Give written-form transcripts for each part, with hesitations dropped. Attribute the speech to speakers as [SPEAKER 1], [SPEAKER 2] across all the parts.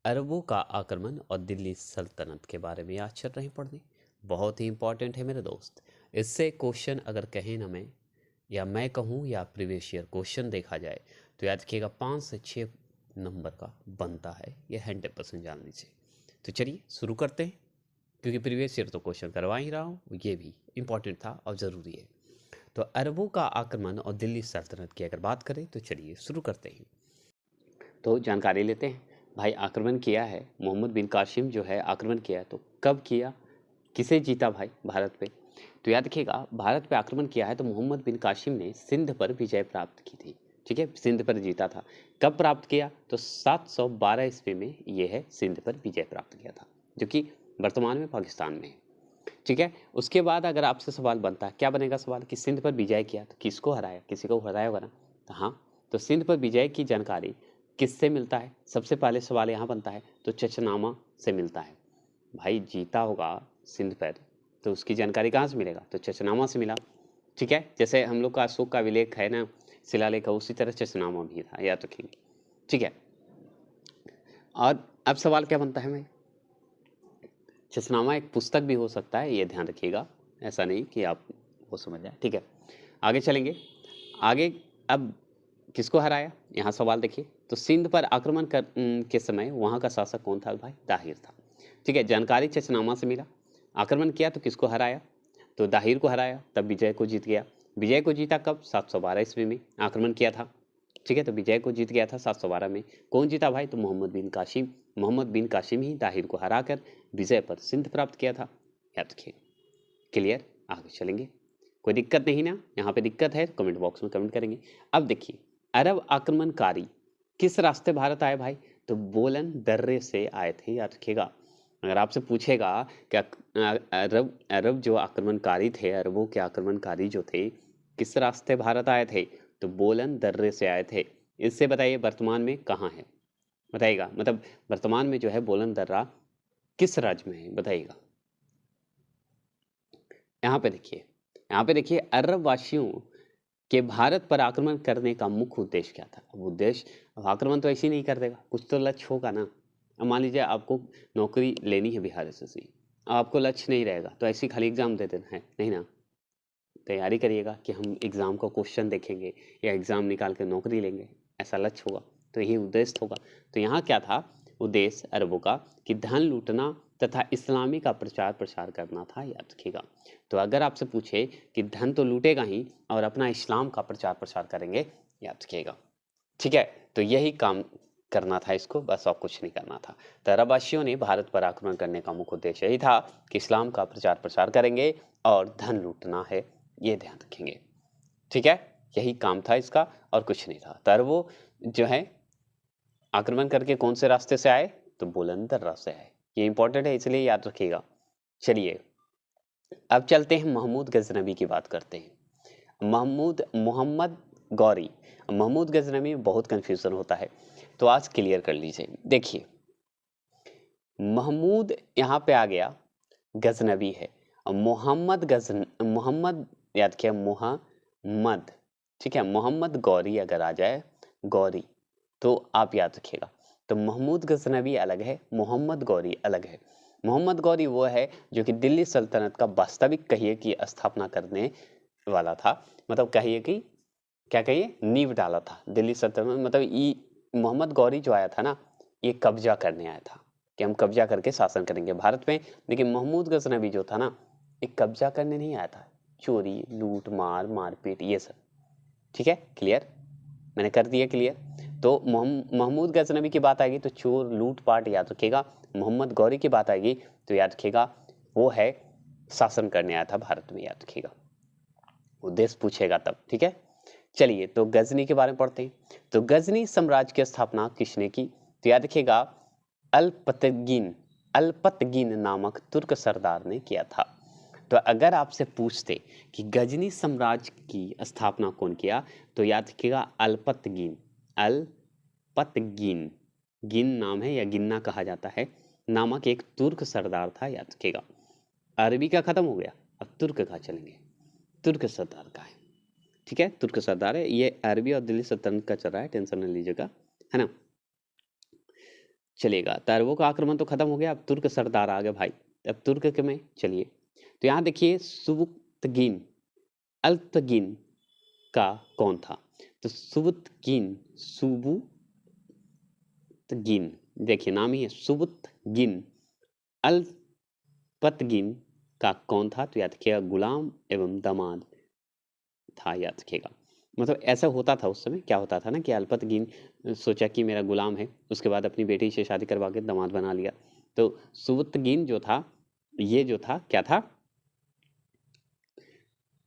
[SPEAKER 1] अरबों का आक्रमण और दिल्ली सल्तनत के बारे में आज चल रही पढ़ने। बहुत ही इंपॉर्टेंट है मेरे दोस्त। इससे क्वेश्चन अगर कहें ना मैं कहूँ या प्रीवियस ईयर क्वेश्चन देखा जाए तो याद रखिएगा 5 से 6 नंबर का बनता है, ये 100% जान लीजिए। तो चलिए शुरू करते हैं, क्योंकि प्रीवियस ईयर तो क्वेश्चन करवा ही रहा हूँ, ये भी इंपॉर्टेंट था और ज़रूरी है। तो अरबों का आक्रमण और दिल्ली सल्तनत की अगर बात करें तो चलिए शुरू करते हैं। तो जानकारी लेते हैं। भाई आक्रमण किया है मोहम्मद बिन कासिम जो है, आक्रमण किया है तो कब किया, किसे जीता भाई भारत पे। तो याद रखिएगा भारत पे आक्रमण किया है तो मोहम्मद बिन कासिम ने सिंध पर विजय प्राप्त की थी। ठीक है, सिंध पर जीता था। कब प्राप्त किया तो 712 ईस्वी में ये है सिंध पर विजय प्राप्त किया था, जो कि वर्तमान में पाकिस्तान में है। ठीक है, उसके बाद अगर आपसे सवाल बनता है, क्या बनेगा सवाल कि सिंध पर विजय किया तो किसको हराया, किसी को हराया होगा ना। तो हाँ, तो सिंध पर विजय की जानकारी किससे मिलता है, सबसे पहले सवाल यहाँ बनता है तो चचनामा से मिलता है। भाई जीता होगा सिंध पर तो उसकी जानकारी कहाँ से मिलेगा, तो चचनामा से मिला। ठीक है, जैसे हम लोग का अशोक का विलेख है ना, शिलालेख है, उसी तरह चचनामा भी था, याद रखेंगे। ठीक है, और अब सवाल क्या बनता है भाई, चचनामा एक पुस्तक भी हो सकता है, ये ध्यान रखिएगा, ऐसा नहीं कि आप वो समझ जाए। ठीक है, आगे चलेंगे। आगे अब किसको हराया, यहाँ सवाल देखिए। तो सिंध पर आक्रमण के समय वहाँ का शासक कौन था भाई, दाहिर था। ठीक है, जानकारी चचनामा से मिला। आक्रमण किया तो किसको हराया, तो दाहिर को हराया, तब विजय को जीत गया। विजय को जीता कब, 712 ईस्वी में आक्रमण किया था। ठीक है, तो विजय को जीत गया था 712 में। कौन जीता भाई, तो मोहम्मद बिन कासिम। मोहम्मद बिन कासिम ही दाहिर को हराकर विजय पर सिंध प्राप्त किया था, याद रखिए। क्लियर, आगे चलेंगे। कोई दिक्कत नहीं ना, यहाँ पे दिक्कत है कमेंट बॉक्स में कमेंट करेंगे। अब देखिए, अरब आक्रमणकारी किस रास्ते भारत आए भाई, तो बोलन दर्रे से आए थे, याद रखिएगा। अगर आपसे पूछेगा क्या अरब अरब जो आक्रमणकारी थे, अरबों के आक्रमणकारी जो थे किस रास्ते भारत आए थे, तो बोलन दर्रे से आए थे। इससे बताइए वर्तमान में कहाँ है, बताइएगा। मतलब वर्तमान में जो है बोलन दर्रा किस राज्य में है, बताइएगा। यहाँ पे देखिए अरब वासियों के भारत पर आक्रमण करने का मुख्य उद्देश्य क्या था। अब उद्देश्य, अब आक्रमण तो ऐसे ही नहीं कर देगा, कुछ तो लक्ष्य होगा ना। अब मान लीजिए आपको नौकरी लेनी है बिहार एसएससी, अब आपको लक्ष्य नहीं रहेगा तो ऐसे ही खाली एग्जाम दे देना है, नहीं ना। तैयारी करिएगा कि हम एग्जाम का क्वेश्चन देखेंगे या एग्जाम निकाल कर नौकरी लेंगे, ऐसा लक्ष्य होगा, तो यही उद्देश्य होगा। तो यहाँ क्या था उद्देश्य अरबों का, कि धन लूटना तथा इस्लामी का प्रचार प्रसार करना था, याद रखिएगा। तो अगर आपसे पूछे कि धन तो लूटेगा ही और अपना इस्लाम का प्रचार प्रसार करेंगे, याद रखिएगा। ठीक है, तो यही काम करना था इसको, बस और कुछ नहीं करना था। तो अरबवासियों ने भारत पर आक्रमण करने का मुख्य उद्देश्य यही था कि इस्लाम का प्रचार प्रसार करेंगे और धन लूटना है, ये ध्यान रखेंगे। ठीक है, यही काम था इसका और कुछ नहीं था। तो वो जो है आक्रमण करके कौन से रास्ते से आए, तो बुलंदर रास्ते आए, ये इंपॉर्टेंट है इसलिए याद रखिएगा। चलिए अब चलते हैं महमूद गजनबी की बात करते हैं। मोहम्मद गौरी, महमूद गजनबी में बहुत कंफ्यूजन होता है, तो आज क्लियर कर लीजिए। देखिए महमूद यहाँ पे आ गया, गजनबी है। मोहम्मद याद किया, मोहम्मद। ठीक है, मोहम्मद गौरी अगर आ जाए, गौरी, तो आप याद रखिएगा। तो महमूद गजनबी अलग है, मोहम्मद गौरी अलग है। मोहम्मद गौरी वो है जो कि दिल्ली सल्तनत का वास्तविक कहिए की स्थापना करने वाला था। मतलब कहिए कि क्या कहिए, नींव डाला था दिल्ली सल्तनत। मतलब ये मोहम्मद गौरी जो आया था ना, ये कब्जा करने आया था कि हम कब्जा करके शासन करेंगे भारत में। लेकिन महमूद गजनबी जो था ना, ये कब्जा करने नहीं आया था, चोरी लूट मार मारपीट ये सब। ठीक है, क्लियर, मैंने कर दिया क्लियर। तो महमूद गजनबी की बात आएगी तो चोर लूट पाट याद रखिएगा। मोहम्मद गौरी की बात आएगी तो याद रखिएगा वो है शासन करने आया था भारत में, याद रखिएगा, उद्देश्य पूछेगा तब। ठीक है, चलिए तो गजनी के बारे में पढ़ते हैं। तो गजनी साम्राज्य की स्थापना किसने की, तो याद रखिएगा अल्पतगीन अल्पतगीन नामक तुर्क सरदार ने किया था। तो अगर आपसे पूछते कि गजनी साम्राज्य की स्थापना कौन किया, तो याद रखिएगा अल्पतगीन। अल्पतगीन, गिन नाम है या गिन्ना कहा जाता है, नामक एक तुर्क सरदार था, याद रखिएगा। अरबी का खत्म हो गया, अब तुर्क का चलेंगे। तुर्क सरदार का है, ठीक है, तुर्क सरदार है। ये अरबी और दिल्ली सल्तनत का चल रहा है, टेंशन न लीजिएगा, है ना। चलेगा। तारवों का आक्रमण तो खत्म हो गया, अब तुर्क सरदार आ गए भाई। अब तुर्क के में चलिए, तो यहाँ देखिए सुबुक्तगीन अल्पतगीन का कौन था? तो सुबुक्तगीन, देखिए नाम ही है सुबुक्तगीन अल्पतगीन का कौन था? तो याद रखिएगा गुलाम एवं दामाद था, याद रखिएगा। मतलब ऐसा होता था उस समय, क्या होता था ना कि अल्पतगीन सोचा कि मेरा गुलाम है, उसके बाद अपनी बेटी से शादी करवा के दामाद बना लिया। तो सुबुक्तगीन जो था, ये जो था क्या था?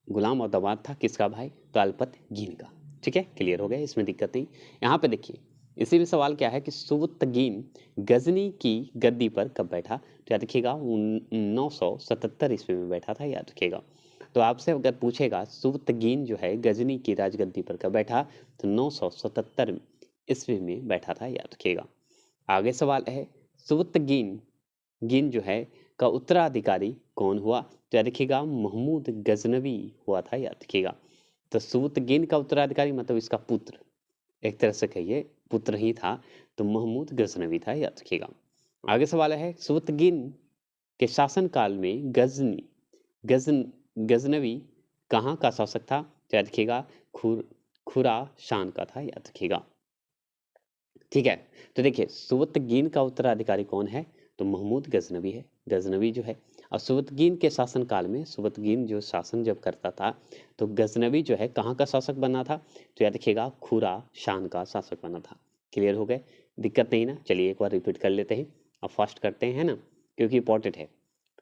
[SPEAKER 1] गुलाम और दामाद था किसका भाई? तो अल्पतगीन का। ठीक है, क्लियर हो गया, इसमें दिक्कत नहीं। यहाँ पे देखिए, इसी में सवाल क्या है कि सुबुक्तगीन गजनी की गद्दी पर कब बैठा? तो याद रखिएगा 977 ईस्वी में बैठा था, याद रखिएगा। तो आपसे अगर पूछेगा सुबुक्तगीन जो है गजनी की राजगद्दी पर कब बैठा, तो 977 ईस्वी में बैठा था, याद रखिएगा। आगे सवाल है सुबुक्तगीन गिन जो है का उत्तराधिकारी कौन हुआ? तो याद रखिएगा महमूद गजनवी हुआ था, याद रखिएगा। तो सुबुक्तगीन का उत्तराधिकारी मतलब इसका पुत्र, एक तरह से कहिए पुत्र ही था, तो महमूद गजनवी था, याद रखिएगा। आगे सवाल है सुबुक्तगीन के शासनकाल में गजन गजनवी कहाँ का शासक था? तो याद रखिएगा खुरासान का था, याद रखिएगा। ठीक है, तो देखिए सुबुक्तगीन का उत्तराधिकारी कौन है? तो महमूद गजनवी है, गजनवी जो है। और सुबुक्तगीन के शासनकाल में सुबुक्तगीन जो शासन जब करता था, तो गजनवी जो है कहाँ का शासक बना था? तो याद रखिएगा खुरासान का शासक बना था। क्लियर हो गए, दिक्कत नहीं ना? चलिए एक बार रिपीट कर लेते हैं, अब फास्ट करते हैं ना, क्योंकि इंपॉर्टेंट है।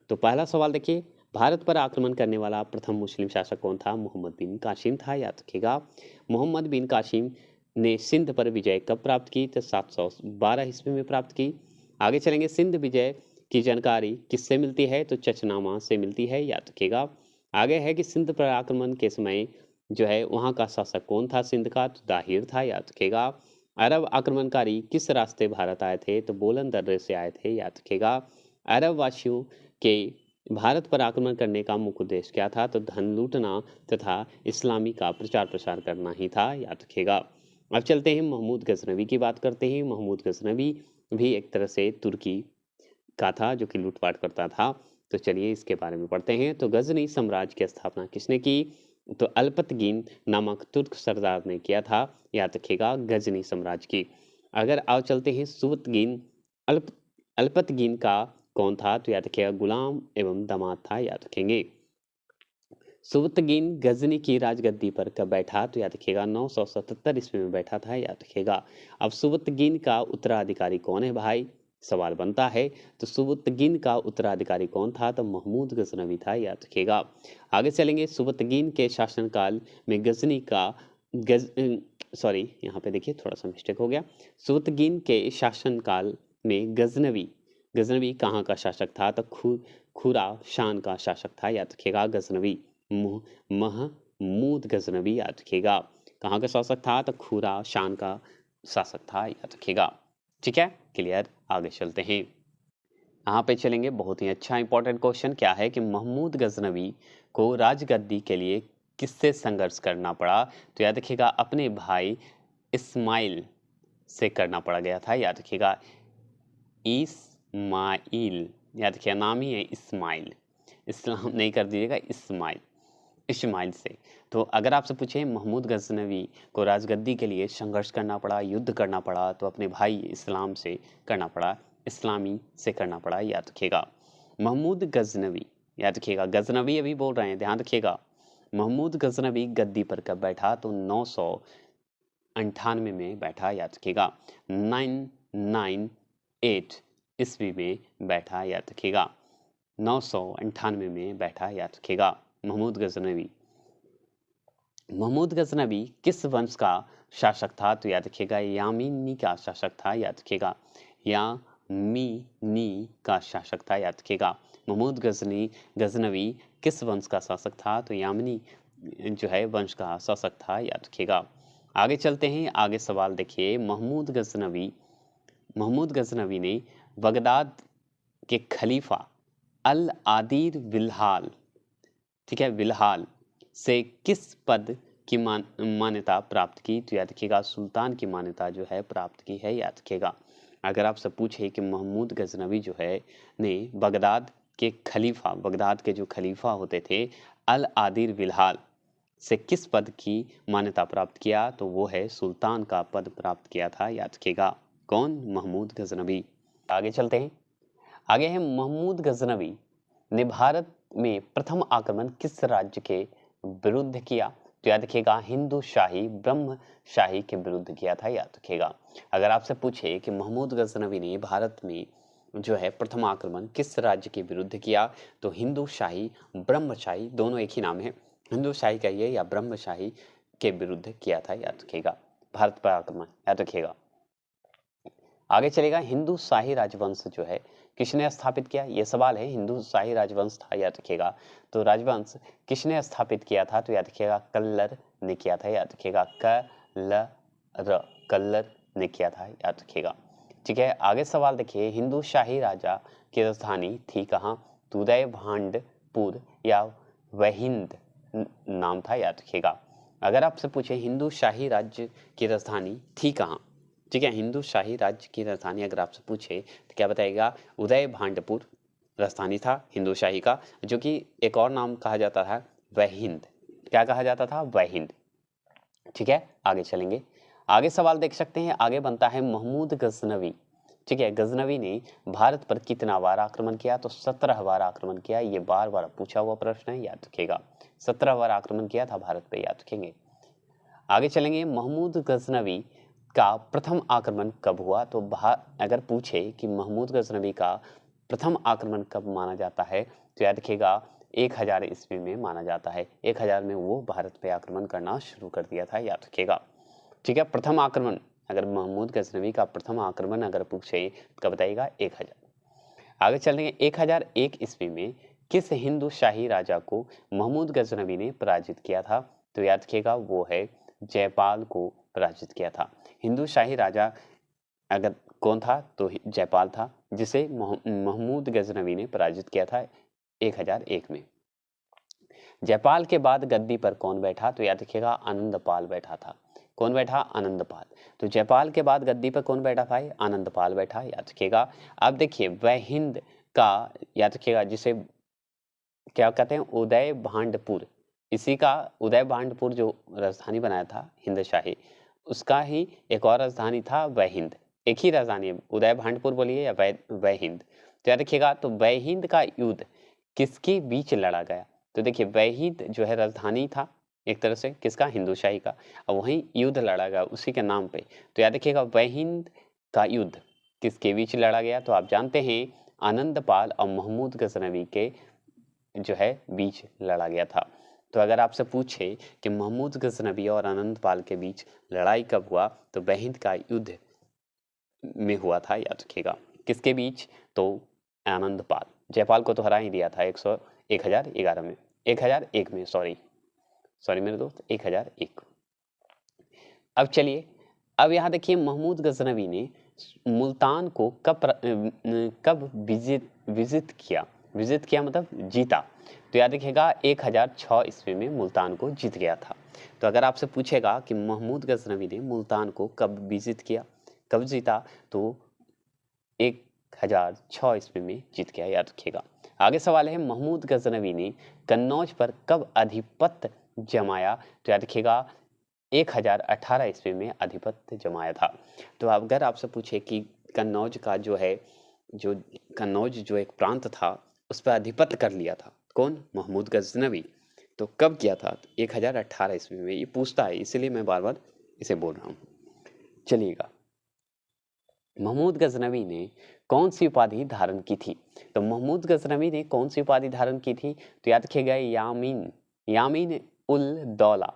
[SPEAKER 1] तो पहला सवाल देखिए, भारत पर आक्रमण करने वाला प्रथम मुस्लिम शासक कौन था? मोहम्मद बिन कासिम था, याद रखिएगा। मोहम्मद बिन कासिम ने सिंध पर विजय कब प्राप्त की? तो 712 ईस्वी में प्राप्त की। आगे चलेंगे, सिंध विजय की जानकारी किससे मिलती है? तो चचनामा से मिलती है, याद रखिएगा। आगे है कि सिंध पर आक्रमण के समय जो है वहाँ का शासक कौन था सिंध का? तो दाहिर था, याद रखिएगा। अरब आक्रमणकारी किस रास्ते भारत आए थे? तो बोलन दर्रे से आए थे, याद रखिएगा। अरब वासियों के भारत पर आक्रमण करने का मुख्य उद्देश्य क्या था? तो धन लूटना तथा इस्लामी का प्रचार प्रसार करना ही था, याद रखिएगा। अब चलते हैं महमूद गजनवी की बात करते हैं। महमूद गजनवी भी एक तरह से तुर्की का था जो कि लूटपाट करता था। तो चलिए इसके बारे में पढ़ते हैं। तो गजनी साम्राज्य की स्थापना किसने की? तो अल्पतगीन नामक तुर्क सरदार ने किया था, याद रखिएगा, गजनी साम्राज्य की। अगर आओ चलते हैं सुबुक्तगीन अल्प अल्पतगीन का कौन था? तो याद रखिएगा गुलाम एवं दामाद था, याद रखेंगे। सुबुक्तगीन गजनी की राजगद्दी पर कब बैठा? तो याद रखिएगा 977 ईस्वी में बैठा था, याद रखिएगा। अब सुबुक्तगीन का उत्तराधिकारी कौन है भाई? सवाल बनता है। तो सुबुक्तगीन का उत्तराधिकारी कौन था? तो महमूद गजनवी था, याद रखिएगा। आगे चलेंगे, सुबुक्तगीन के शासनकाल में गजनी का गज सॉरी यहाँ पे देखिए थोड़ा सा मिस्टेक हो गया। सुबुक्तगीन के शासनकाल में गजनवी गजनवी कहाँ का शासक था? तो खुरासान का शासक था, याद रखिएगा। गजनवी महमूद गजनवी, याद रखिएगा। कहाँ का शासक था? तो खुरासान का शासक था, याद रखिएगा। ठीक है, क्लियर। आगे चलते हैं, यहाँ पे चलेंगे। बहुत ही अच्छा इंपॉर्टेंट क्वेश्चन क्या है कि महमूद गजनवी को राजगद्दी के लिए किससे संघर्ष करना पड़ा? तो याद रखिएगा अपने भाई इस्माइल से करना पड़ा गया था, याद रखिएगा। इस्माइल, याद रखिएगा, नाम ही है इस्माइल, इस्लाम नहीं कर दीजिएगा, इस्माइल, इस्माइल से। तो अगर आपसे पूछे महमूद गजनवी को राजगद्दी के लिए संघर्ष करना पड़ा, युद्ध करना पड़ा, तो अपने भाई इस्लाम से करना पड़ा, इस्लामी से करना पड़ा, याद रखिएगा। महमूद गजनवी, याद रखिएगा, गजनवी अभी बोल रहे हैं, ध्यान रखिएगा। महमूद गजनवी गद्दी पर कब बैठा? तो 998 में बैठा, याद रखिएगा। 998 ईस्वी में बैठा, याद रखिएगा। 998 में बैठा, याद रखिएगा। महमूद गजनवी किस वंश का शासक था? तो याद रखिएगा यामीनी का शासक था, याद रखिएगा। यामीनी का शासक था, याद रखिएगा। महमूद गजनवी किस वंश का शासक था? तो यामिनी जो है वंश का शासक था, याद रखिएगा। आगे चलते हैं, आगे सवाल देखिए। महमूद गजनवी ने बगदाद के खलीफा अल आदिर विल्हाल, ठीक है, विल्हाल से किस पद की मान्यता प्राप्त की? तो याद रखिएगा सुल्तान की मान्यता जो है प्राप्त की है, याद रखिएगा। अगर आपसे पूछे कि महमूद गजनवी जो है ने बगदाद के जो खलीफा होते थे अल आदिर बिलहाल से किस पद की मान्यता प्राप्त किया, तो वो है सुल्तान का पद प्राप्त किया था, याद रखिएगा। कौन? महमूद गजनवी। आगे चलते हैं। आगे है महमूद गजनवी ने भारत में प्रथम आक्रमण किस राज्य के विरुद्ध किया, तो याद रखिएगा हिंदू शाही ब्रह्म शाही के विरुद्ध किया था, याद रखिएगा। अगर आपसे पूछे कि महमूद गजनवी ने भारत में जो है प्रथम आक्रमण किस राज्य के विरुद्ध किया, तो हिंदू शाही ब्रह्म शाही, दोनों एक ही नाम है, हिंदू शाही कहिए या ब्रह्म शाही के विरुद्ध किया था, याद रखिएगा। भारत पर आक्रमण, याद रखिएगा। आगे चलेगा, हिंदू शाही राजवंश जो है किसने स्थापित किया, यह सवाल है। हिंदू शाही राजवंश था, याद रखिएगा। तो राजवंश किसने स्थापित किया था, तो याद रखिएगा कल्लर ने किया था, याद रखिएगा। कल्लर ने किया था, याद रखिएगा। ठीक है, आगे सवाल देखिए, हिंदू शाही राजा की राजधानी थी कहाँ, तो उदय भांडपुर या वहिंद नाम था, याद रखिएगा। अगर आपसे पूछे हिंदू शाही राज्य की राजधानी थी कहाँ, ठीक है, हिंदू शाही राज्य की राजधानी अगर आपसे पूछे तो क्या बताएगा, उदय भांडपुर राजधानी था हिंदू शाही का, जो कि एक और नाम कहा जाता था वहिंद। क्या कहा जाता था? वहिंद। ठीक है, आगे चलेंगे। आगे सवाल देख सकते हैं, आगे बनता है महमूद गजनवी। ठीक है, गजनवी ने भारत पर कितना बार आक्रमण किया, तो 17 बार आक्रमण किया। ये बार बार पूछा हुआ प्रश्न है, याद रखिएगा। 17 बार आक्रमण किया था भारत पे, याद रखेंगे। आगे चलेंगे, महमूद गजनवी का प्रथम आक्रमण कब हुआ, तो अगर पूछे कि महमूद गजनवी का प्रथम आक्रमण कब माना जाता है, तो याद रखिएगा 1000 ईस्वी में माना जाता है। 1000 में वो भारत पे आक्रमण करना शुरू कर दिया था, याद रखिएगा। ठीक है, प्रथम आक्रमण, अगर महमूद गजनवी का प्रथम आक्रमण अगर पूछे तो कब बताइएगा? 1000। आगे चलेंगे, 1001 ईस्वी में किस हिंदू शाही राजा को महमूद गजनवी ने पराजित किया था, तो याद रखिएगा वो है जयपाल को पराजित किया था। हिंदू शाही राजा अगर कौन था, तो जयपाल था, जिसे महमूद गजनवी ने पराजित किया था 1001 में। जयपाल के बाद गद्दी पर कौन बैठा, तो याद रखिएगा आनंदपाल बैठा था। कौन बैठा? आनंदपाल। तो जयपाल के बाद गद्दी पर कौन बैठा भाई? आनंदपाल बैठा, याद रखिएगा। अब देखिए वहिंद का, याद रखिएगा, जिसे क्या कहते हैं, उदय भांडपुर, इसी का उदय भांडपुर जो राजधानी बनाया था हिंद शाही, उसका ही एक और राजधानी था वहिंद। एक ही राजधानी है, उदय भांडपुर बोलिए या वहिंद। तो याद रखिएगा, तो वहिंद का युद्ध किसके बीच लड़ा गया, तो देखिए वहिंद जो है राजधानी था एक तरह से किसका? हिंदू शाही का। और वहीं युद्ध लड़ा गया उसी के नाम पे। तो याद रखिएगा वहिंद का युद्ध किसके बीच लड़ा गया, तो आप जानते हैं आनंदपाल और महमूद गजनवी के जो है बीच लड़ा गया था। तो अगर आपसे पूछे कि महमूद गजनवी और आनंदपाल के बीच लड़ाई कब हुआ, तो वहिंद का युद्ध में हुआ था, याद रखिएगा। किसके बीच? तो आनंदपाल। जयपाल को तो हरा ही दिया था 1011 में, 1001 में, सॉरी मेरे दोस्त, 1001। अब चलिए, अब यहाँ देखिए महमूद गजनवी ने मुल्तान को कब विजिट किया मतलब जीता, तो याद रखिएगा 1006 ईस्वी में मुल्तान को जीत गया था। तो अगर आपसे पूछेगा कि महमूद गजनवी ने मुल्तान को कब विजिट किया, कब जीता, तो 1006 ईस्वी में जीत गया, याद रखिएगा। आगे सवाल है, महमूद गजनवी ने कन्नौज पर कब अधिपत्य जमाया, तो याद रखिएगा 1018 ईस्वी में अधिपत्य जमाया था। तो अगर आपसे पूछे कि कन्नौज का जो है, जो कन्नौज जो एक प्रांत था उस पर अधिपत्य कर लिया था कौन? महमूद गजनवी। तो कब किया था? 1018 ईस्वी में। ये पूछता है, इसलिए मैं बार बार इसे बोल रहा हूँ। चलिएगा, महमूद गजनवी ने कौन सी उपाधि धारण की थी, तो महमूद गजनवी ने कौन सी उपाधि धारण की थी, तो याद रखिएगा यामीन उल दौला,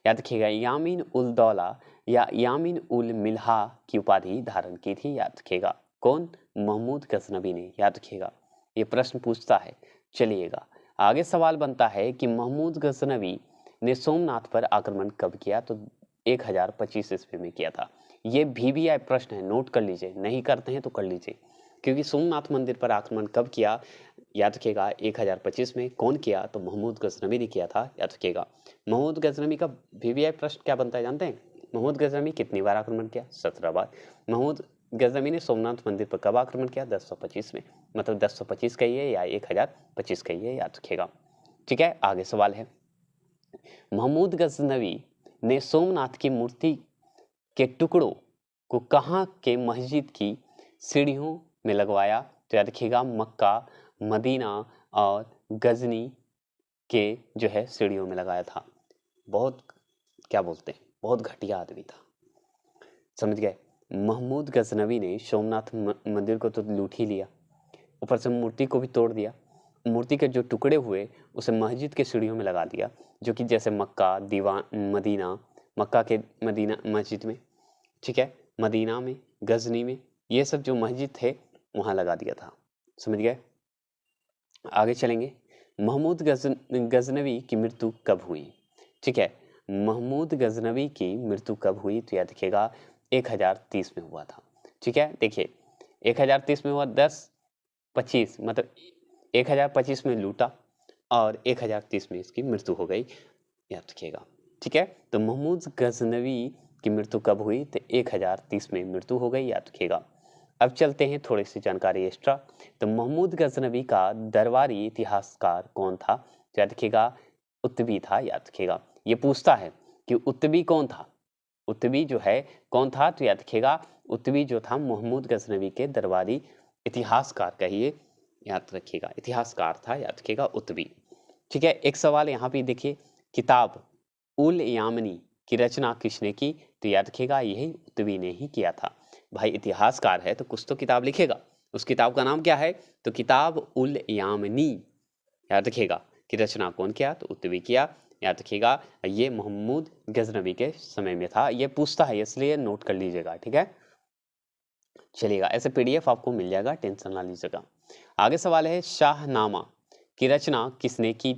[SPEAKER 1] याद रखिएगा यामीन उल दौला या यामीन उल मिल्हा की उपाधि धारण की थी, याद रखिएगा। कौन? महमूद गजनवी ने, याद रखिएगा। ये प्रश्न पूछता है। चलिएगा, आगे सवाल बनता है कि महमूद गजनवी ने सोमनाथ पर आक्रमण कब किया, तो 1025 ईस्वी में किया था। ये VVI प्रश्न है, नोट कर लीजिए, नहीं करते हैं तो कर लीजिए। क्योंकि सोमनाथ मंदिर पर आक्रमण कब किया, याद रखिएगा 1025 में। कौन किया, तो महमूद गजनवी ने किया था, याद रखिएगा। महमूद गजनवी का VVI प्रश्न क्या बनता है जानते हैं? महमूद गजनवी कितनी बार आक्रमण किया? 17 बार। महमूद गजनवी ने सोमनाथ मंदिर पर कब आक्रमण किया? 1025 में। मतलब 1025 कहिए या 1025 कहिए, याद रखिएगा। ठीक है, आगे सवाल है, महमूद गजनवी ने सोमनाथ की मूर्ति के टुकड़ों को कहाँ के मस्जिद की सीढ़ियों में लगवाया? तो याद रखिएगा, मक्का, मदीना और गजनी के जो है सीढ़ियों में लगाया था। बहुत क्या बोलते हैं, बहुत घटिया आदमी था, समझ गए। महमूद गजनवी ने सोमनाथ मंदिर को तो लूट ही लिया, ऊपर से मूर्ति को भी तोड़ दिया। मूर्ति के जो टुकड़े हुए उसे मस्जिद के सीढ़ियों में लगा दिया, जो कि जैसे मक्का, मदीना, मक्का के मदीना मस्जिद में, ठीक है, मदीना में, गजनी में, ये सब जो मस्जिद थे वहां लगा दिया था, समझ गए। आगे चलेंगे, महमूद गजनवी की मृत्यु कब हुई? ठीक है, महमूद गजनवी की मृत्यु कब हुई? तो याद रखिएगा 1030 में हुआ था। ठीक है, देखिए 1030 में हुआ, 1025 मतलब 1025 में लूटा और 1030 में इसकी मृत्यु हो गई, याद रखिएगा। ठीक है, तो महमूद गजनवी की मृत्यु कब हुई? तो 1030 में मृत्यु हो गई, याद रखिएगा। अब चलते हैं थोड़ी सी जानकारी एक्स्ट्रा। तो महमूद गजनवी का दरबारी इतिहासकार कौन था? तो याद रखिएगा उत्तबी था, याद रखिएगा। ये पूछता है कि उत्तबी कौन था, उत्तबी जो है कौन था? तो याद रखिएगा उत्तबी जो था महमूद गजनवी के दरबारी इतिहासकार कहिए, याद रखिएगा, इतिहासकार था, याद रखिएगा उत्तबी। ठीक है, एक सवाल यहाँ पे देखिए, किताब उल यामनी की रचना किसने की? तो याद रखिएगा यही उत्तबी ने ही किया था। भाई इतिहासकार है तो कुछ तो किताब लिखेगा, उस किताब का नाम क्या है? तो किताब उल यामनी, याद रखिएगा, कि रचना कौन किया? तो उत्तबी किया, याद रखिएगा। ये महमूद गजनवी के समय में था। ये पूछता है इसलिए नोट कर लीजिएगा, ठीक है। चलिएगा, ऐसे पीडीएफ आपको मिल जाएगा, टेंशन ना लीजिएगा। आगे सवाल है, शाहनामा की रचना किसने की?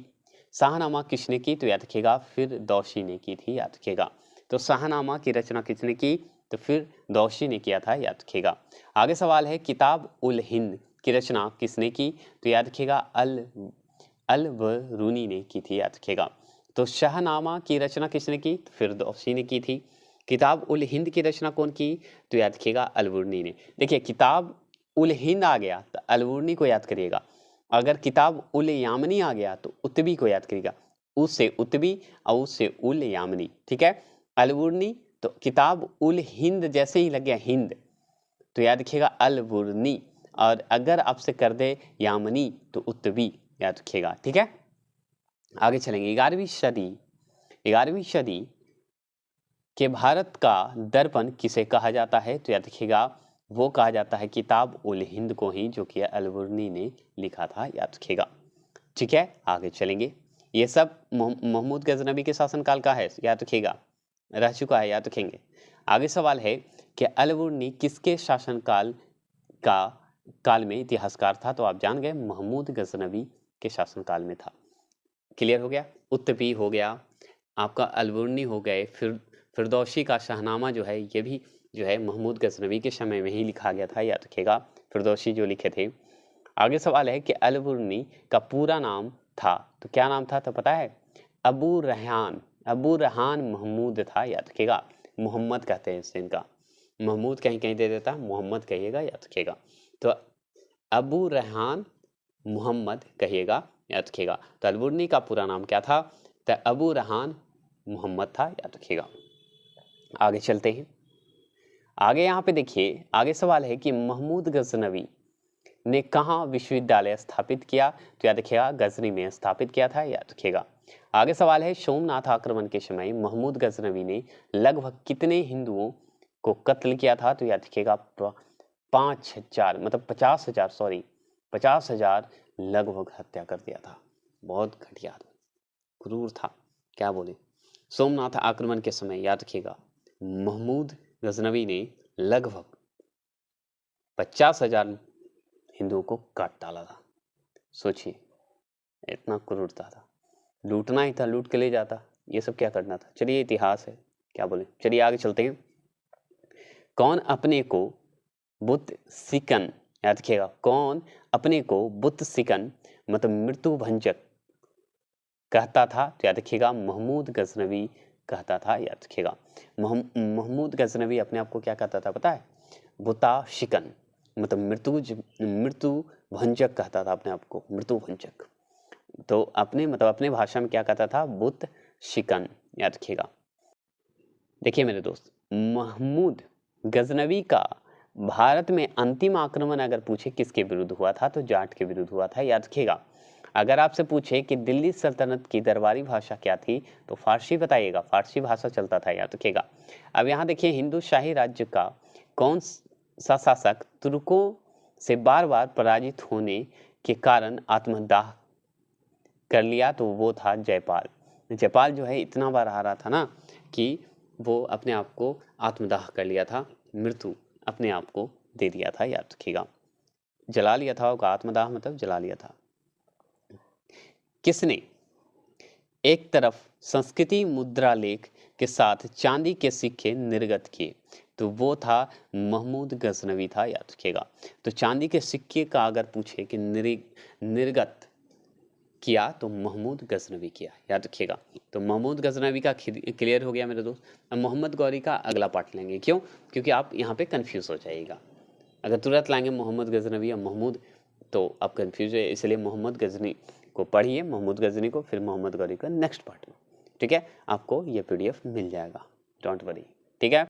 [SPEAKER 1] शाहनामा किसने की? तो याद रखिएगा फिरदौसी ने की थी, याद रखिएगा। तो शाहनामा की रचना किसने की? तो फिरदौसी ने किया था, याद रखिएगा। आगे सवाल है, किताब उल हिंद की रचना किसने की? तो याद रखिएगा अल बरूनी ने की थी, याद रखिएगा। तो शाहनामा की रचना किसने की? तो फिरदौसी ने की थी। किताब उल हिंद की रचना कौन की? तो याद रखिएगा अलबुर्नी ने। देखिए किताब उल हिंद आ गया तो अलबुर्नी को याद करिएगा, अगर किताब उल यामनी आ गया तो उत्तबी को याद करिएगा, उससे उत्तबी और उससे उल यामनी, ठीक है। अलबुर्नी, तो किताब उल हिंद जैसे ही लग गया हिंद तो याद रखिएगा अलबुर्नी, और अगर आपसे कर दे यामनी तो उत्तबी, याद रखिएगा, ठीक है। आगे चलेंगे, 11वीं सदी कि भारत का दर्पण किसे कहा जाता है? तो याद रखिएगा वो कहा जाता है किताब उल हिंद को ही, जो कि अलबुर्नी ने लिखा था, याद रखिएगा, ठीक है। आगे चलेंगे, ये सब महमूद गजनवी के शासनकाल का है, याद रखिएगा, रह चुका है, याद रखेंगे। आगे सवाल है कि अलबुर्नी किसके शासनकाल काल में इतिहासकार था? तो आप जान गए महमूद गजनवी के शासनकाल में था। क्लियर हो गया, उत्तबी हो गया आपका, अलबुर्नी हो गए, फिरदौसी का शाहनामा जो है ये भी जो है महमूद गजनवी के समय में ही लिखा गया था, याद रखिएगा, फिरदौसी जो लिखे थे। आगे सवाल है कि अलबुर्नी का पूरा नाम था, तो क्या नाम था? तो पता है, अबू रेहान महमूद था, याद रखिएगा। मोहम्मद कहते हैं इससे, इनका महमूद कहीं कहीं दे देता है, मोहम्मद कहिएगा, याद रखिएगा। तो अबू रेहान मोहम्मद कहिएगा, याद रखिएगा। तो अलबुर्नी का पूरा नाम क्या था? तो अबू रेहान मोहम्मद था, याद रखिएगा। आगे चलते हैं, आगे यहाँ पे देखिए, आगे सवाल है कि महमूद गजनवी ने कहाँ विश्वविद्यालय स्थापित किया? तो याद रखिएगा गजनी में स्थापित किया था, याद रखिएगा। आगे सवाल है, सोमनाथ आक्रमण के समय महमूद गजनवी ने लगभग कितने हिंदुओं को कत्ल किया था? तो याद रखिएगा 5,000 मतलब 50,000 सॉरी 50,000 लगभग हत्या कर दिया था। बहुत घटिया क्रूर था, क्या बोले। सोमनाथ आक्रमण के समय याद रखिएगा महमूद गजनवी ने लगभग 50,000 हिंदुओं को काट डाला था। सोचिए, इतना क्रूरता था, लूटना ही था, लूट के ले जाता, ये सब क्या करना था। चलिए इतिहास है, क्या बोले। चलिए आगे चलते हैं, कौन अपने को बुद्ध सिकन, याद रखिएगा, कौन अपने को बुद्ध सिकन मतलब मृत्यु भंजक कहता था? तो याद रखिएगा महमूद गजनवी कहता था, याद रखिएगा। महमूद गजनवी अपने आप को क्या कहता था पता है? बुता शिकन, मतलब मृत्यु भंजक कहता था अपने आप को, मृत्यु भंजक। तो अपने भाषा में क्या कहता था, बुत शिकन, याद रखिएगा। देखिए मेरे दोस्त, महमूद गजनवी का भारत में अंतिम आक्रमण अगर पूछे किसके विरुद्ध हुआ था, तो जाट के विरुद्ध हुआ था, याद रखिएगा। अगर आपसे पूछे कि दिल्ली सल्तनत की दरबारी भाषा क्या थी, तो फारसी बताइएगा, फारसी भाषा चलता था, याद रखिएगा। अब यहाँ देखिए, हिंदू शाही राज्य का कौन सा शासक तुर्कों से बार बार पराजित होने के कारण आत्मदाह कर लिया, तो वो था जयपाल। जयपाल जो है इतना बार हारा था ना कि वो अपने आप को आत्मदाह कर लिया था, मृत्यु अपने आप को दे दिया था, याद रखिएगा। जला लिया था, होगा आत्मदाह मतलब जला लिया था। किसने एक तरफ संस्कृति मुद्रा लेख के साथ चांदी के सिक्के निर्गत किए, तो वो था महमूद गजनवी था, याद रखिएगा। तो चांदी के सिक्के का अगर पूछे कि निर्गत किया, तो महमूद गजनवी किया, याद रखिएगा। तो महमूद गजनवी का क्लियर हो गया मेरे दोस्त। अब मोहम्मद गौरी का अगला पार्ट लेंगे, क्यों? क्योंकि आप यहाँ पे कंफ्यूज हो जाइएगा। अगर तुरंत लाएंगे मोहम्मद गजनवी या महमूद, तो आप कंफ्यूज है, इसलिए मोहम्मद गजनी को पढ़िए, महमूद गजनी को, फिर मोहम्मद गौरी का नेक्स्ट पार्ट में, ठीक है? आपको ये PDF मिल जाएगा, डोंट वरी, ठीक है?